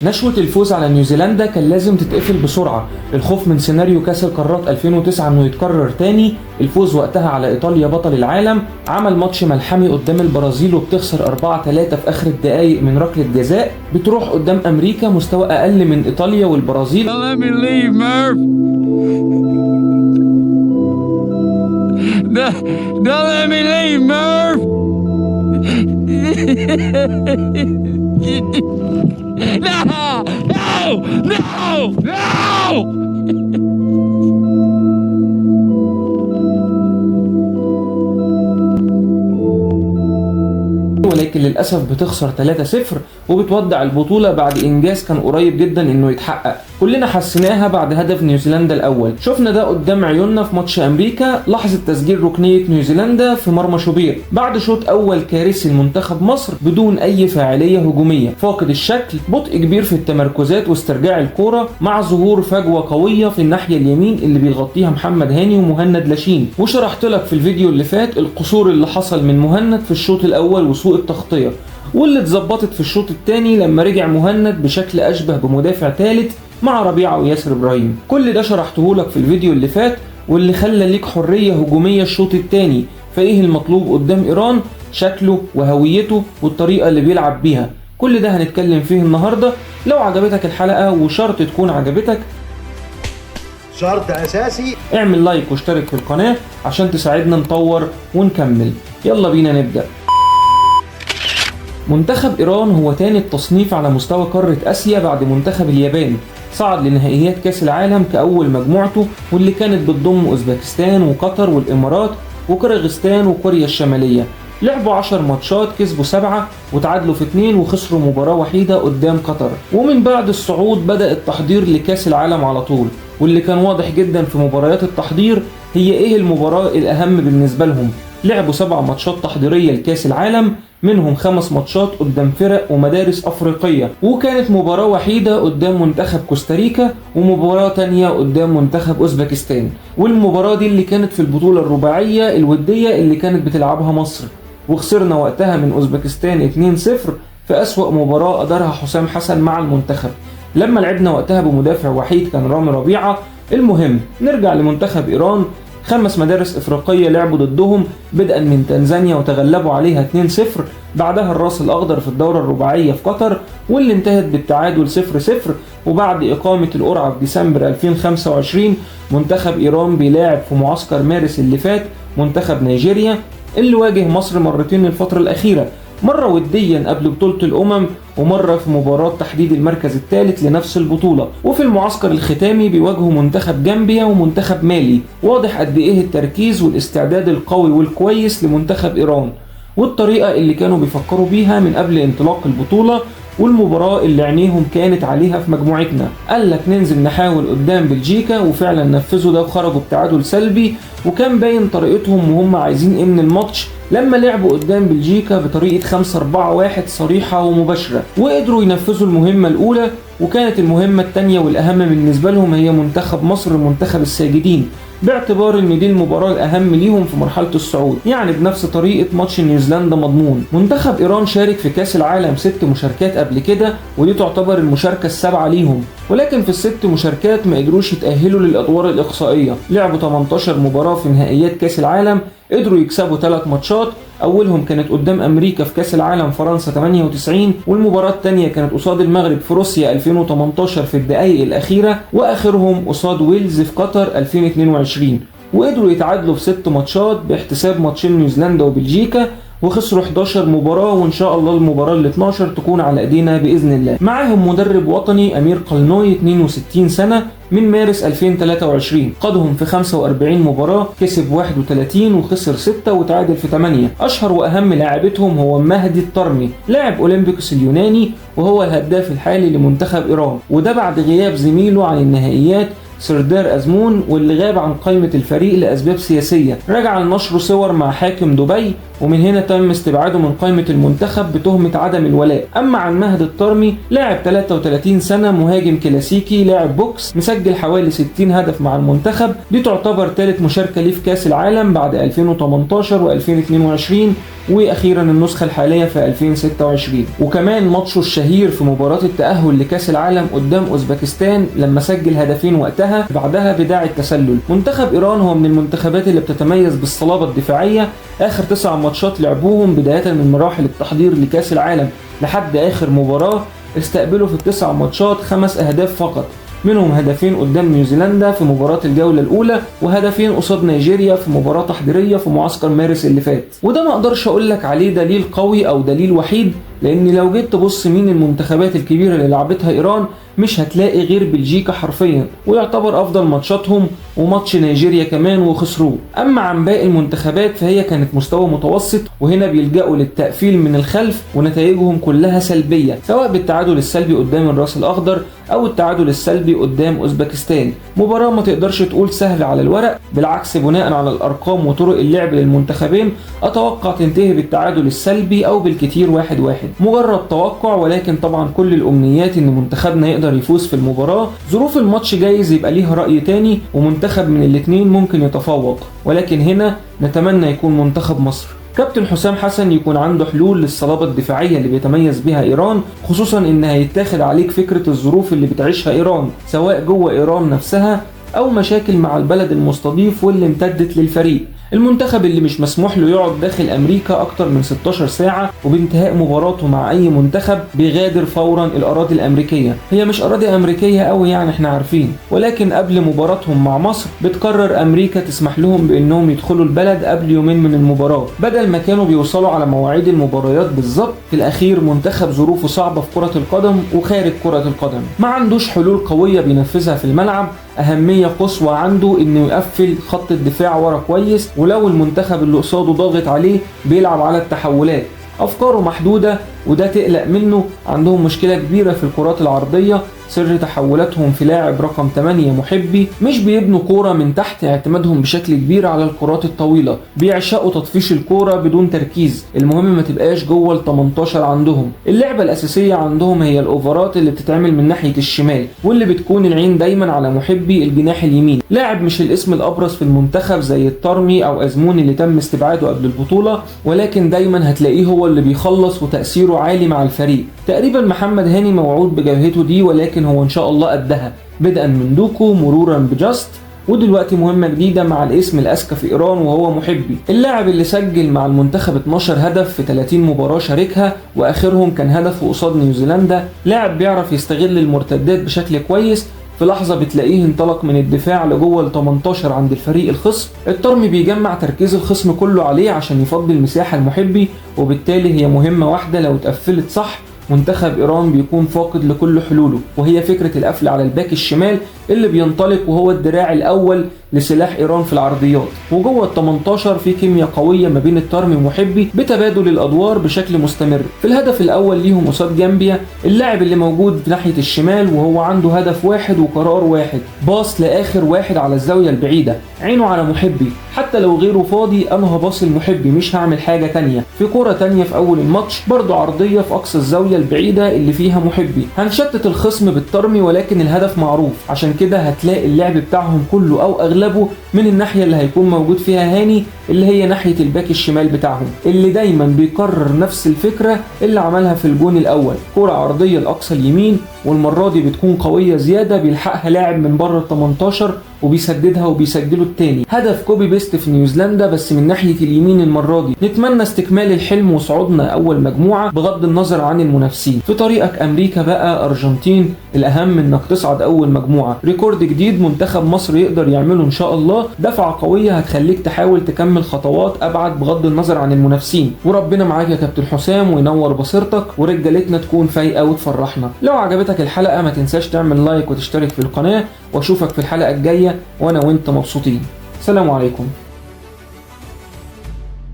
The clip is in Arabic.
نشوة الفوز على نيوزيلندا كان لازم تتقفل بسرعة، الخوف من سيناريو كاس القارات 2009 انه يتكرر تاني. الفوز وقتها على ايطاليا بطل العالم عمل ماتش ملحمي قدام البرازيل وبتخسر 4-3 في اخر الدقايق من ركلة جزاء، بتروح قدام امريكا مستوى اقل من ايطاليا والبرازيل. Don't let me leave, Murph! No! No! No! No! ولكن للأسف بتخسر 3-0 وبتودع البطولة بعد إنجاز كان قريب جدا إنه يتحقق. كلنا حسيناها بعد هدف نيوزيلندا الأول، شفنا ده قدام عيوننا في ماتش أمريكا، لحظة تسجيل ركنية نيوزيلندا في مرمى شوبير بعد شوط أول كارثي لمنتخب مصر بدون أي فاعلية هجومية، فاقد الشكل، بطء كبير في التمركزات واسترجاع الكرة، مع ظهور فجوة قوية في الناحية اليمين اللي بيغطيها محمد هاني ومهند لاشين. وشرحت لك في الفيديو اللي فات القصور اللي حصل من مهند في الشوط الأول وسوء التغطية، واللي اتظبطت في الشوط الثاني لما رجع مهند بشكل اشبه بمدافع ثالث مع ربيعه وياسر ابراهيم. كل ده شرحته لك في الفيديو اللي فات واللي خلى ليك حريه هجوميه الشوط الثاني. فايه المطلوب قدام ايران؟ شكله وهويته والطريقه اللي بيلعب بيها. كل ده هنتكلم فيه النهارده. لو عجبتك الحلقه وشرط تكون عجبتك، شرط اساسي، اعمل لايك واشترك في القناه عشان تساعدنا نطور ونكمل. يلا بينا نبدأ. منتخب إيران هو تاني التصنيف على مستوى قارة آسيا بعد منتخب اليابان، صعد لنهائيات كاس العالم كأول مجموعته واللي كانت بتضم أوزبكستان وقطر والإمارات وكرغستان وكوريا الشمالية. لعبوا 10 ماتشات، كسبوا 7 وتعادلوا في 2 وخسروا مباراة وحيدة قدام قطر. ومن بعد الصعود بدأ التحضير لكاس العالم على طول، واللي كان واضح جدا في مباريات التحضير هي ايه المباراة الأهم بالنسبة لهم. لعبوا 7 ماتشات تحضيرية لكاس العالم، منهم 5 ماتشات قدام فرق ومدارس أفريقية، وكانت مباراة وحيدة قدام منتخب كوستاريكا ومباراة تانية قدام منتخب أوزبكستان. والمباراة دي اللي كانت في البطولة الرباعية الودية اللي كانت بتلعبها مصر، وخسرنا وقتها من أوزبكستان 2-0 في أسوأ مباراة أدارها حسام حسن مع المنتخب لما لعبنا وقتها بمدافع وحيد كان رامي ربيعة. المهم نرجع لمنتخب إيران. 5 مدارس إفريقية لعبوا ضدهم بدءا من تنزانيا وتغلبوا عليها 2-0، بعدها الراس الأخضر في الدورة الرباعية في قطر واللي انتهت بالتعادل 0-0. وبعد إقامة القرعة في ديسمبر 2025 منتخب إيران بيلاعب في معسكر مارس اللي فات منتخب نيجيريا اللي واجه مصر مرتين الفترة الأخيرة، مرة وديا قبل بطولة الأمم ومرة في مباراة تحديد المركز الثالث لنفس البطولة. وفي المعسكر الختامي بيواجهوا منتخب جامبيا ومنتخب مالي. واضح قد ايه التركيز والاستعداد القوي والكويس لمنتخب إيران والطريقة اللي كانوا بيفكروا بيها من قبل انطلاق البطولة والمباراة اللي عينيهم كانت عليها في مجموعتنا. قال لك ننزل نحاول قدام بلجيكا، وفعلا نفذوا ده وخرجوا بتعادل سلبي، وكان باين طريقتهم وهم عايزين ايه من الماتش لما لعبوا قدام بلجيكا بطريقة 5-4-1 صريحة ومباشرة، وقدروا ينفذوا المهمة الأولى. وكانت المهمة الثانية والأهم بالنسبة لهم هي منتخب مصر، منتخب الساجدين، باعتبار ان دي المباراة الأهم ليهم في مرحلة الصعود، يعني بنفس طريقة ماتش نيوزيلندا مضمون. منتخب إيران شارك في كاس العالم 6 مشاركات قبل كده، ودي تعتبر المشاركة ال7 ليهم، ولكن في ال6 مشاركات ما قدروش يتأهلوا للأدوار الإقصائية. لعبوا 18 مباراة في نهائيات كاس العالم، قدروا يكسبوا 3 ماتشات، أولهم كانت قدام أمريكا في كاس العالم فرنسا 98، والمباراة الثانية كانت قصاد المغرب في روسيا 2018 في الدقائق الأخيرة، وآخرهم قصاد ويلز في قطر 2022. وقدروا يتعادلوا في 6 ماتشات باحتساب ماتشين نيوزيلندا وبلجيكا، وخسروا 11 مباراة، وإن شاء الله المباراة ال 12 تكون على إيدينا بإذن الله. معاهم مدرب وطني أمير قلنوي 62 سنة من مارس 2023، قادهم في 45 مباراة، كسب 31 وخسر 6 وتعادل في 8. أشهر وأهم لاعبتهم هو مهدي الطرمي، لاعب أولمبيكوس اليوناني وهو الهداف الحالي لمنتخب إيران، وده بعد غياب زميله عن النهائيات سردار أزمون واللي غاب عن قائمة الفريق لأسباب سياسية. رجع لنشر صور مع حاكم دبي ومن هنا تم استبعاده من قائمة المنتخب بتهمة عدم الولاء. أما عن مهدي الطرمي، لاعب 33 سنة، مهاجم كلاسيكي، لاعب بوكس، مسجل حوالي 60 هدف مع المنتخب. دي تعتبر ثالث مشاركة ليه في كأس العالم بعد 2018 و2022 واخيرا النسخه الحاليه في 2026. وكمان ماتشه الشهير في مباراه التاهل لكاس العالم قدام اوزبكستان لما سجل هدفين وقتها بعدها بداعي التسلل. منتخب ايران هو من المنتخبات اللي بتتميز بالصلابه الدفاعيه. اخر 9 ماتشات لعبوهم بدايه من مراحل التحضير لكاس العالم لحد اخر مباراه استقبلوا في ال9 ماتشات 5 اهداف فقط، منهم هدفين قدام نيوزيلندا في مباراة الجولة الأولى وهدفين قصاد نيجيريا في مباراة تحضيرية في معسكر مارس اللي فات. وده ما اقدرش اقول لك عليه دليل قوي او دليل وحيد، لان لو جيت تبص مين المنتخبات الكبيرة اللي لعبتها ايران مش هتلاقي غير بلجيكا حرفيا، ويعتبر افضل ماتشاتهم، وماتش نيجيريا كمان وخسروه. اما عن باقي المنتخبات فهي كانت مستوى متوسط، وهنا بيلجأوا للتقفيل من الخلف ونتائجهم كلها سلبية، سواء بالتعادل السلبي قدام الراس الاخضر او التعادل السلبي قدام اوزبكستان. مباراة ما تقدرش تقول سهلة على الورق، بالعكس بناء على الارقام وطرق اللعب للمنتخبين اتوقع تنتهي بالتعادل السلبي او بالكتير 1-1. مجرد توقع، ولكن طبعا كل الامنيات ان منتخبنا يقدر يفوز في المباراة. ظروف الماتش جايز يبقى ليها رأي تاني ومنتخب من الاتنين ممكن يتفوق، ولكن هنا نتمنى يكون منتخب مصر. كابتن حسام حسن يكون عنده حلول للصلابة الدفاعية اللي بيتميز بها إيران، خصوصا إن هيتاخد عليك فكرة الظروف اللي بتعيشها إيران سواء جوه إيران نفسها أو مشاكل مع البلد المستضيف واللي امتدت للفريق. المنتخب اللي مش مسموح له يقعد داخل أمريكا أكتر من 16 ساعة، وبانتهاء مباراته مع أي منتخب بيغادر فورا الأراضي الأمريكية. هي مش أراضي أمريكية قوي يعني احنا عارفين، ولكن قبل مباراتهم مع مصر بتقرر أمريكا تسمح لهم بأنهم يدخلوا البلد قبل يومين من المباراة، بدل ما كانوا بيوصلوا على مواعيد المباريات بالظبط. في الأخير منتخب ظروفه صعبة في كرة القدم وخارج كرة القدم، ما عندوش حلول قوية بينفذها في الملعب. أهمية قصوى عنده إنه يقفل خط الدفاع ورا كويس، ولو المنتخب اللي قصاده ضاغط عليه بيلعب على التحولات. أفكاره محدودة وده تقلق منه. عندهم مشكلة كبيرة في الكرات العرضية، سر تحولاتهم في لاعب رقم 8 محبي. مش بيبنوا كورة من تحت، اعتمادهم بشكل كبير على الكرات الطويلة، بيعشقوا تطفيش الكورة بدون تركيز، المهم ما تبقاش جوه ال18 عندهم. اللعبة الأساسية عندهم هي الأوفرات اللي بتتعمل من ناحية الشمال، واللي بتكون العين دايما على محبي الجناح اليمين، لاعب مش الاسم الأبرز في المنتخب زي الطرمي أو أزموني اللي تم استبعاده قبل البطولة، ولكن دايما هتلاقيه هو اللي بيخلص وتأثيره عالي مع الفريق. تقريبا محمد هاني موعود بجبهته دي، ولكن هو ان شاء الله قدها، بدءا من دوكو مرورا بجاست، ودلوقتي مهمة جديدة مع الاسم الأذكى في إيران وهو محبي، اللاعب اللي سجل مع المنتخب 12 هدف في 30 مباراة شاركها، وآخرهم كان هدفه قصاد نيوزيلندا. لاعب بيعرف يستغل المرتدات بشكل كويس، في لحظة بتلاقيه انطلق من الدفاع لجوه ال18 عند الفريق الخصم. الطرمي بيجمع تركيز الخصم كله عليه عشان يفضي المساحة المحبي، وبالتالي هي مهمة واحدة لو اتقفلت صح منتخب إيران بيكون فاقد لكل حلوله، وهي فكرة القفل على الباك الشمال اللي بينطلق وهو الدراع الأول لسلاح إيران في العرضيات. وجوه ال18 في كيمياء قوية ما بين الطرمي ومحبي بتبادل الأدوار بشكل مستمر. في الهدف الأول ليهم قصاد جامبيا، اللاعب اللي موجود في ناحية الشمال وهو عنده هدف واحد وقرار واحد، باص لآخر واحد على الزاوية البعيدة، عينه على محبي، حتى لو غيره فاضي أنا هباص المحبي مش هعمل حاجة تانية. في كرة تانية في أول الماتش برضو عرضية في أقصى الزاوية البعيدة اللي فيها محبي، هنشتت الخصم بالطرمي ولكن الهدف معروف، عشان كده هتلاقي اللعب بتاعهم كله أو أغلبه من الناحية اللي هيكون موجود فيها هاني، اللي هي ناحية الباك الشمال بتاعهم، اللي دايما بيكرر نفس الفكرة اللي عملها في الجون الأول، كرة عرضية لأقصى اليمين، والمرة دي بتكون قوية زيادة، بيلحقها لاعب من بره ال18 وبيسددها وبيسجله التاني. هدف كوبي بيست في نيوزيلندا بس من ناحية اليمين المرة دي. نتمنى استكمال الحلم وصعودنا أول مجموعة بغض النظر عن المنافسين. في طريقك أمريكا بقى أرجنتين، الأهم إنك تصعد أول مجموعة. ريكورد جديد منتخب مصر يقدر يعمله إن شاء الله، دفعة قوية هتخليك تحاول تكمل خطوات أبعد بغض النظر عن المنافسين. وربنا معاك يا كابتن حسام وينور بصيرتك ورجالتنا تكون فايقة وتفرحنا. لو عجبتك الحلقة ما تنساش تعمل لايك وتشترك في القناة، واشوفك في الحلقة الجاية وانا وانت مبسوطين. سلام عليكم.